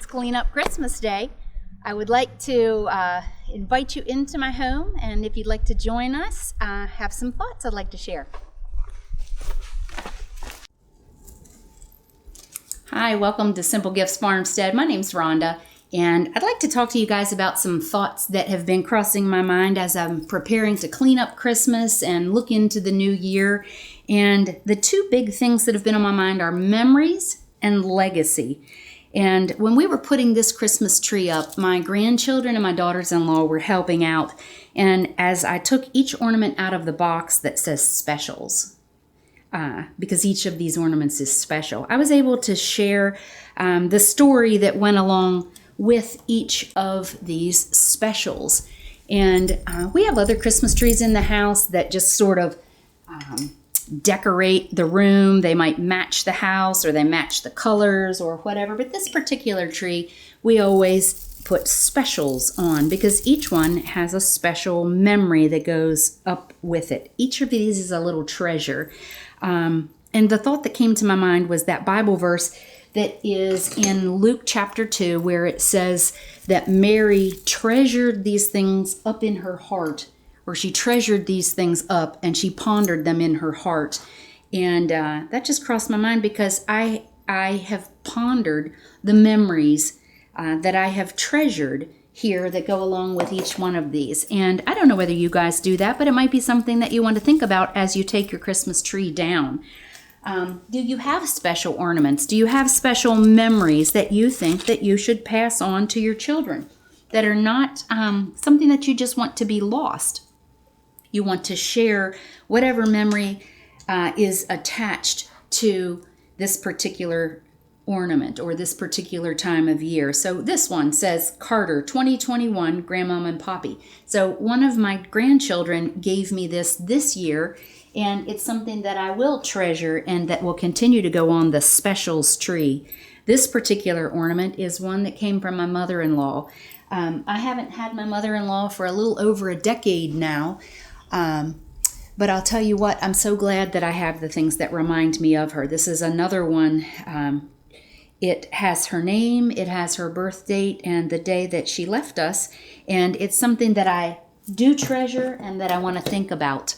Clean-Up Christmas Day, I would like to invite you into my home, and if you'd like to join us, I have some thoughts I'd like to share. Hi, welcome to Simple Gifts Farmstead. My name's Rhonda, and I'd like to talk to you guys about some thoughts that have been crossing my mind as I'm preparing to clean up Christmas and look into the new year. And the two big things that have been on my mind are memories and legacy. And when we were putting this Christmas tree up, my grandchildren and my daughters-in-law were helping out. And as I took each ornament out of the box that says specials, because each of these ornaments is special, I was able to share the story that went along with each of these specials. And we have other Christmas trees in the house that just sort of decorate the room. They might match the house or they match the colors or whatever. But this particular tree, we always put specials on because each one has a special memory that goes up with it. Each of these is a little treasure. And the thought that came to my mind was that Bible verse that is in Luke chapter 2, where it says that Mary treasured these things up in her heart, or she treasured these things up and she pondered them in her heart. And that just crossed my mind because I have pondered the memories that I have treasured here that go along with each one of these. And I don't know whether you guys do that, but it might be something that you want to think about as you take your Christmas tree down. Do you have special ornaments? Do you have special memories that you think that you should pass on to your children that are not something that you just want to be lost? You want to share whatever memory is attached to this particular ornament or this particular time of year. So this one says Carter 2021 Grandmom and Poppy. So one of my grandchildren gave me this year, and it's something that I will treasure and that will continue to go on the specials tree. This particular ornament is one that came from my mother-in-law. I haven't had my mother-in-law for a little over a decade now. But I'll tell you what, I'm so glad that I have the things that remind me of her. This is another one. It has her name, it has her birth date, and the day that she left us. And it's something that I do treasure and that I want to think about.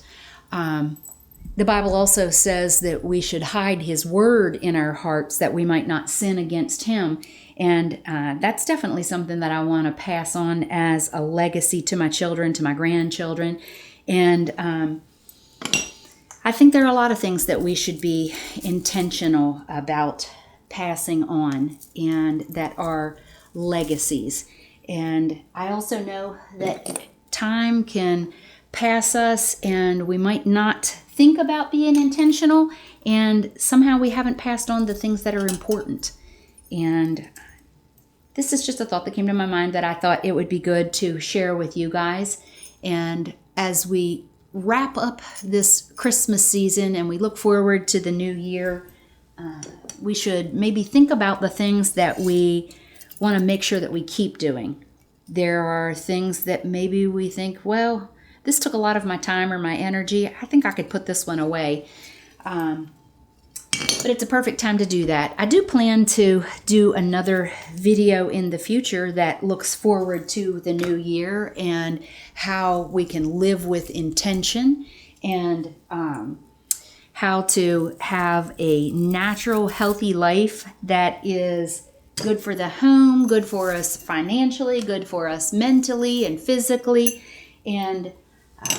The Bible also says that we should hide His word in our hearts that we might not sin against Him. And that's definitely something that I want to pass on as a legacy to my children, to my grandchildren. And I think there are a lot of things that we should be intentional about passing on and that are legacies. And I also know that time can pass us and we might not think about being intentional, and somehow we haven't passed on the things that are important. And this is just a thought that came to my mind that I thought it would be good to share with you guys. And as we wrap up this Christmas season and we look forward to the new year, we should maybe think about the things that we want to make sure that we keep doing. There are things that maybe we think, well, this took a lot of my time or my energy. I think I could put this one away. But it's a perfect time to do that. I do plan to do another video in the future that looks forward to the new year and how we can live with intention and how to have a natural, healthy life that is good for the home, good for us financially, good for us mentally and physically. And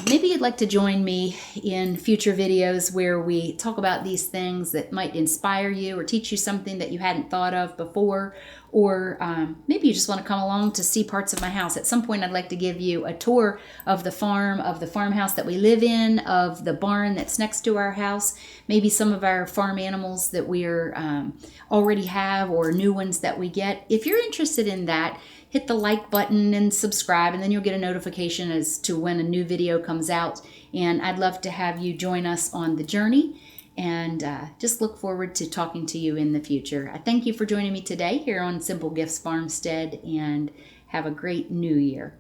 maybe you'd like to join me in future videos where we talk about these things that might inspire you or teach you something that you hadn't thought of before. Or maybe you just want to come along to see parts of my house. At some point, I'd like to give you a tour of the farmhouse that we live in, of the barn that's next to our house, maybe some of our farm animals that we're already have or new ones that we get. If you're interested in that, hit the like button and subscribe, and then you'll get a notification as to when a new video comes out. And I'd love to have you join us on the journey, and just look forward to talking to you in the future. I thank you for joining me today here on Simple Gifts Farmstead, and have a great new year.